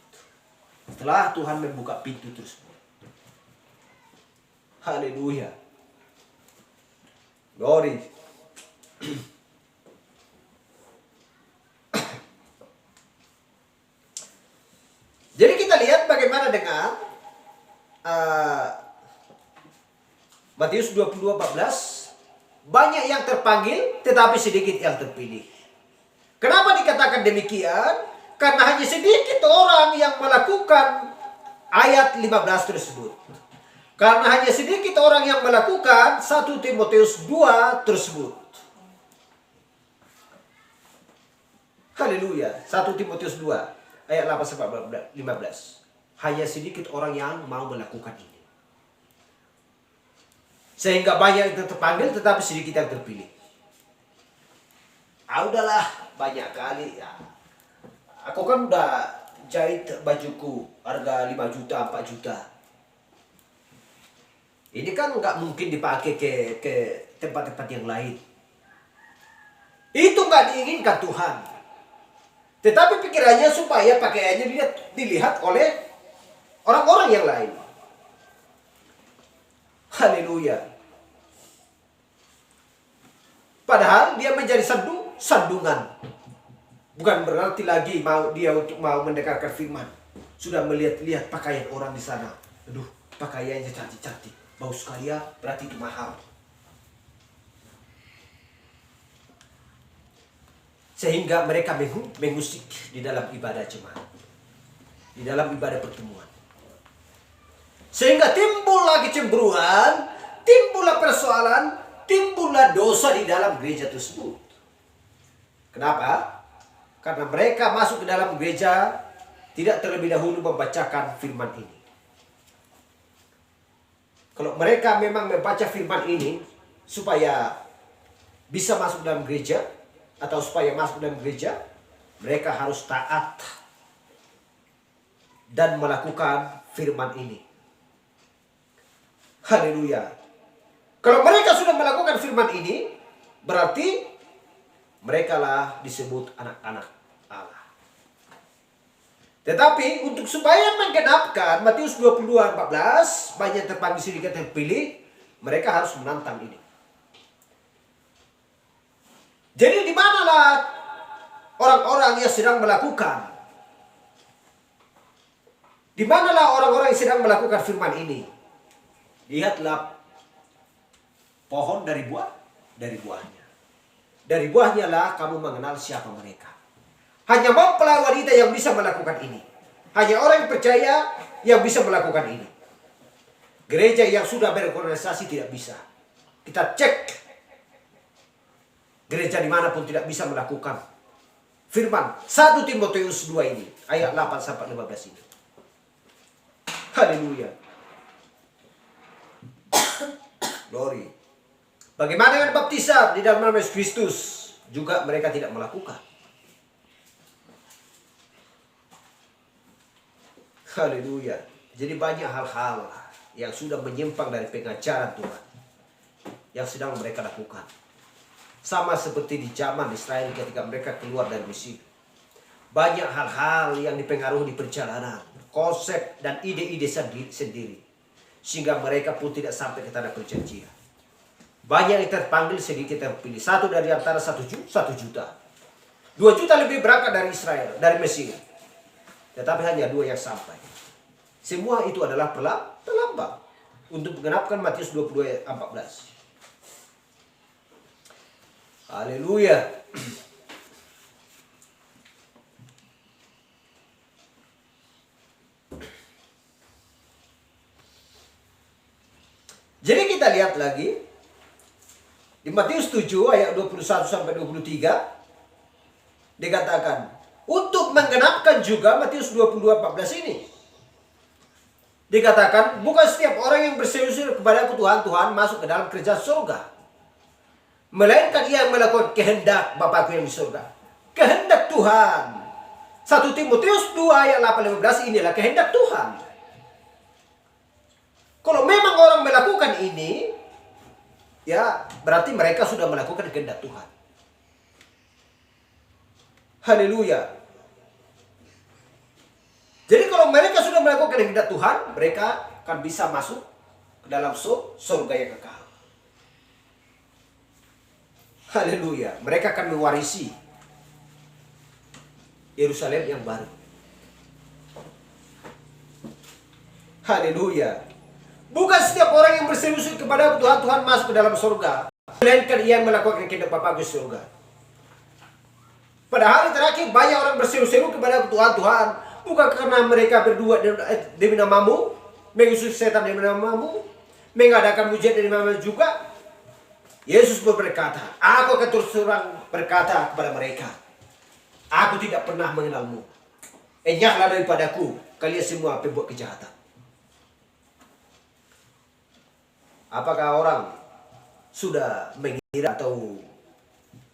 Speaker 1: Setelah Tuhan membuka pintu tersebut. Haleluya. Glory. Jadi kita lihat bagaimana dengan Matius 22:14. Banyak yang terpanggil tetapi sedikit yang terpilih. Kenapa dikatakan demikian? Karena hanya sedikit orang yang melakukan ayat 15 tersebut. Karena hanya sedikit orang yang melakukan 1 Timotius 2 tersebut. Haleluya. 1 Timotius 2 ayat 8-15. Hanya sedikit orang yang mau melakukan ini. Sehingga banyak yang terpanggil tetapi sedikit yang terpilih. Udahlah, banyak kali ya. Aku kan udah jahit bajuku harga 5 juta, 4 juta. Ini kan nggak mungkin dipakai ke tempat-tempat yang lain. Itu nggak diinginkan Tuhan. Tetapi pikirannya supaya pakaiannya dilihat oleh orang-orang yang lain. Haleluya. Padahal dia menjadi sandungan. Bukan berarti lagi dia mau mendengarkan firman. Sudah melihat-lihat pakaian orang di sana. Aduh, pakaiannya cantik-cantik. Bau sekali ya, berarti itu mahal. Sehingga mereka mengusik di dalam ibadah jemaat. Di dalam ibadah pertemuan. Sehingga timbullah kecemburuan, timbullah persoalan, timbullah dosa di dalam gereja tersebut. Kenapa? Karena mereka masuk ke dalam gereja tidak terlebih dahulu membacakan firman ini. Kalau mereka memang membaca firman ini supaya bisa masuk dalam gereja atau supaya masuk dalam gereja, mereka harus taat dan melakukan firman ini. Haleluya. Kalau mereka sudah melakukan firman ini, berarti mereka lah disebut anak-anak Allah. Tetapi untuk supaya menggenapkan Matius 22:14, banyak terpanggil sedikit terpilih, mereka harus menantang ini. Jadi di manalah orang-orang yang sedang melakukan? Di manalah orang-orang yang sedang melakukan firman ini? Lihatlah pohon dari buahnya. Dari buahnya lah kamu mengenal siapa mereka. Hanya mempelai wanita yang bisa melakukan ini. Hanya orang yang percaya yang bisa melakukan ini. Gereja yang sudah berorganisasi tidak bisa. Kita cek. Gereja dimanapun tidak bisa melakukan firman 1 Timotius 2 ini. Ayat 8-15 ini. Haleluya. Glory. Bagaimana dengan baptisan di dalam nama Yesus Kristus? Juga mereka tidak melakukan. Haleluya. Jadi banyak hal-hal yang sudah menyimpang dari pengajaran Tuhan. yang sedang mereka lakukan. Sama seperti di zaman Israel ketika mereka keluar dari Mesir. Banyak hal-hal yang dipengaruhi di perjalanan, konsep dan ide-ide sendiri. Sehingga mereka pun tidak sampai ke tanah perjanjian. Banyak yang terpanggil, sedikit terpilih. Satu dari antara 1 juta. 2 juta lebih berangkat dari Israel, dari Mesir. Tetapi hanya 2 yang sampai. Semua itu adalah pelambang untuk menggenapkan Matius 22 ayat 14. Haleluya. Jadi kita lihat lagi di Matius 7 ayat 21 sampai 23 dikatakan untuk menggenapkan juga Matius 22:14 ini. Dikatakan bukan setiap orang yang berseru-seru kepada Aku Tuhan, Tuhan masuk ke dalam kerajaan surga. Melainkan ia yang melakukan kehendak Bapakku yang di surga. Kehendak Tuhan. 1 Timotius 2 ayat 8-15 inilah kehendak Tuhan. Kalau memang orang melakukan ini, ya berarti mereka sudah melakukan kehendak Tuhan. Haleluya. Jadi kalau mereka sudah melakukan kehendak Tuhan, mereka akan bisa masuk ke dalam surga yang kekal. Haleluya. Mereka akan mewarisi Yerusalem yang baru. Haleluya. Bukan setiap orang yang berseru-seru kepada Tuhan, Tuhan masuk ke dalam surga. Melainkan ia yang melakukan kehendak Bapa di surga. Pada hari terakhir banyak orang berseru-seru kepada Tuhan, Tuhan. Bukan karena mereka berdua demi namamu, mengusir setan demi namamu, mengadakan mujizat demi namamu juga. Yesus berkata, aku akan terus terang berkata kepada mereka, aku tidak pernah mengenalmu. Enyahlah daripadaku, kalian semua pembuat kejahatan. Apakah orang sudah mengira atau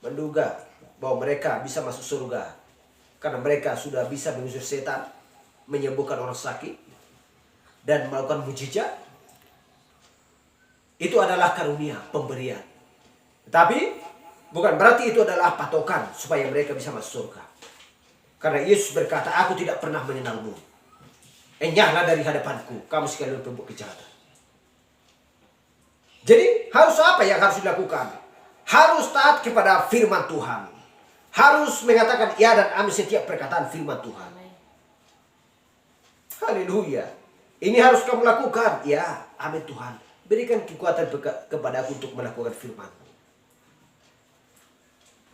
Speaker 1: menduga bahwa mereka bisa masuk surga karena mereka sudah bisa mengusir setan, menyembuhkan orang sakit, dan melakukan mujizat? Itu adalah karunia, pemberian. Tapi bukan berarti itu adalah patokan supaya mereka bisa masuk surga. Karena Yesus berkata, aku tidak pernah mengenalmu. Enyahlah dari hadapanku, kamu sekalian pembuat kejahatan. Jadi harus apa yang harus dilakukan? Harus taat kepada firman Tuhan. Harus mengatakan ya dan amin setiap perkataan firman Tuhan. Haleluya. Ini harus kamu lakukan. Ya, amin Tuhan. Berikan kekuatan kepada aku untuk melakukan firman.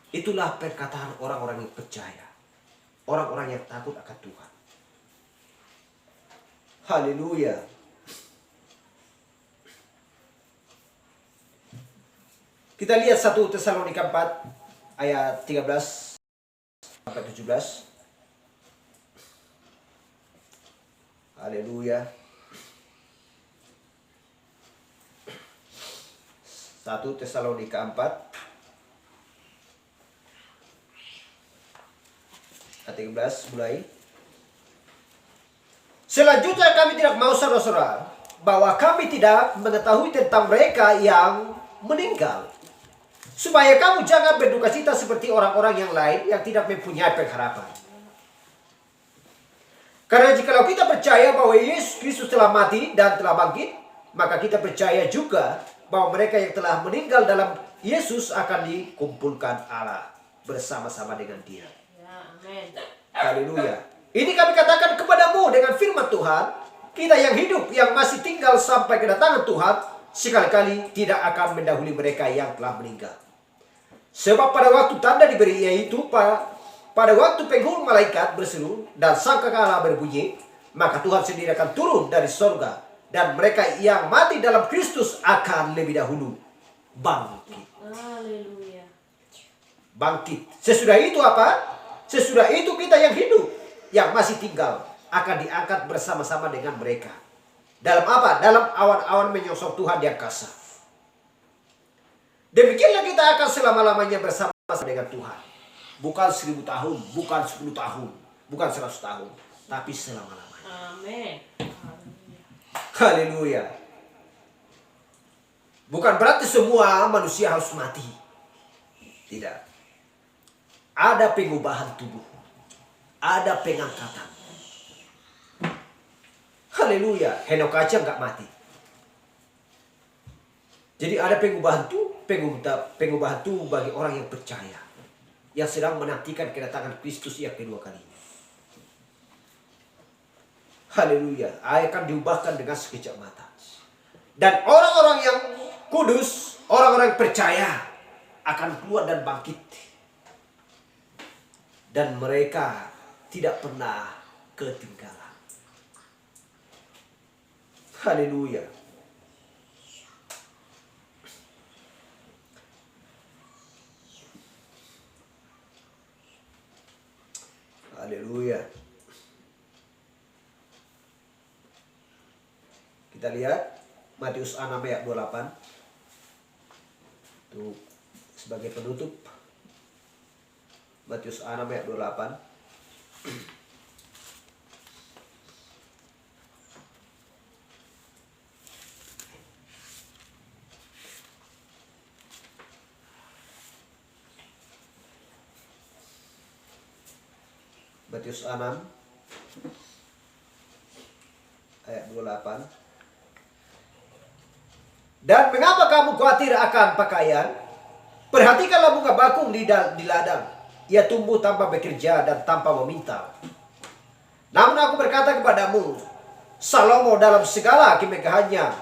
Speaker 1: Itulah perkataan orang-orang yang percaya. Orang-orang yang takut akan Tuhan. Haleluya. Kita lihat 1 Tesalonika 4 ayat 13 sampai 17. Haleluya. 1 Tesalonika 4 ayat 13 mulai. Selanjutnya kami tidak mau saudara-saudara bahwa kami tidak mengetahui tentang mereka yang meninggal, supaya kamu jangan berduka cita seperti orang-orang yang lain yang tidak mempunyai pengharapan. Karena jikalau kita percaya bahwa Yesus Kristus telah mati dan telah bangkit, maka kita percaya juga bahwa mereka yang telah meninggal dalam Yesus akan dikumpulkan Allah bersama-sama dengan Dia.
Speaker 2: Ya, amin.
Speaker 1: Haleluya. Ini kami katakan kepadamu dengan firman Tuhan, kita yang hidup, yang masih tinggal sampai kedatangan Tuhan, sekali-kali tidak akan mendahului mereka yang telah meninggal. Sebab pada waktu tanda diberi, yaitu pada waktu penghulu malaikat berseru dan sangkakala berbunyi, maka Tuhan sendiri akan turun dari sorga, dan mereka yang mati dalam Kristus akan lebih dahulu bangkit.
Speaker 2: Haleluya.
Speaker 1: Bangkit. Sesudah itu apa? Sesudah itu kita yang hidup, yang masih tinggal, akan diangkat bersama-sama dengan mereka. Dalam apa? Dalam awan-awan menyongsong Tuhan di angkasa. Demikianlah kita akan selama-lamanya bersama-sama dengan Tuhan. Bukan 1000 tahun, bukan 10 tahun, bukan 100 tahun, tapi selama-lamanya.
Speaker 2: Amin.
Speaker 1: Haleluya. Bukan berarti semua manusia harus mati. Tidak. Ada pengubahan tubuh. Ada pengangkatan. Haleluya. Henok aja nggak mati. Jadi ada pengubahan tubuh bagi orang yang percaya. Yang sedang menantikan kedatangan Kristus yang kedua kalinya. Haleluya. Akan diubahkan dengan sekejap mata. Dan orang-orang yang kudus, orang-orang yang percaya akan keluar dan bangkit. Dan mereka tidak pernah ketinggalan. Haleluya. Haleluya. Kita lihat Matius 6 ayat 28. Itu sebagai penutup. Matius 6 ayat 28. Matius 6 ayat 28. Dan mengapa kamu khawatir akan pakaian? Perhatikanlah bunga bakung di ladang. Ia tumbuh tanpa bekerja dan tanpa meminta. Namun aku berkata kepadamu, Salomo dalam segala kemegahannya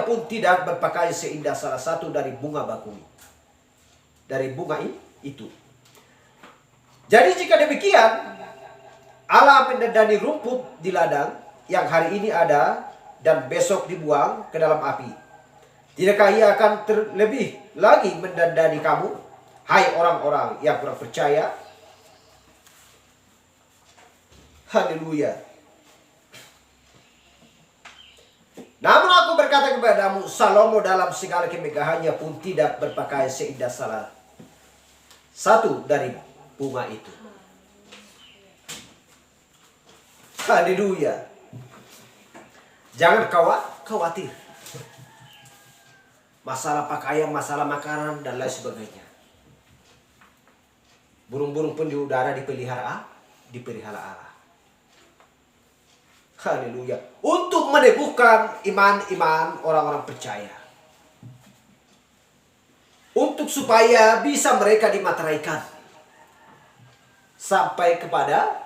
Speaker 1: pun tidak berpakaian seindah salah satu dari bunga bakung. Dari bunga itu. Jadi jika demikian, Allah mendandani rumput di ladang yang hari ini ada dan besok dibuang ke dalam api. Tidakkah Ia akan terlebih lagi mendandani kamu, hai orang-orang yang kurang percaya? Haleluya. Namun aku berkata kepadamu, Salomo dalam segala kemegahannya pun tidak berpakaian seindah salah satu dari bunga itu. Haleluya. Jangan khawatir. Masalah pakaian, masalah makanan, dan lain sebagainya. Burung-burung pun di udara dipelihara Allah. Haleluya. Untuk meneguhkan iman orang-orang percaya. Untuk supaya bisa mereka dimateraikan sampai kepada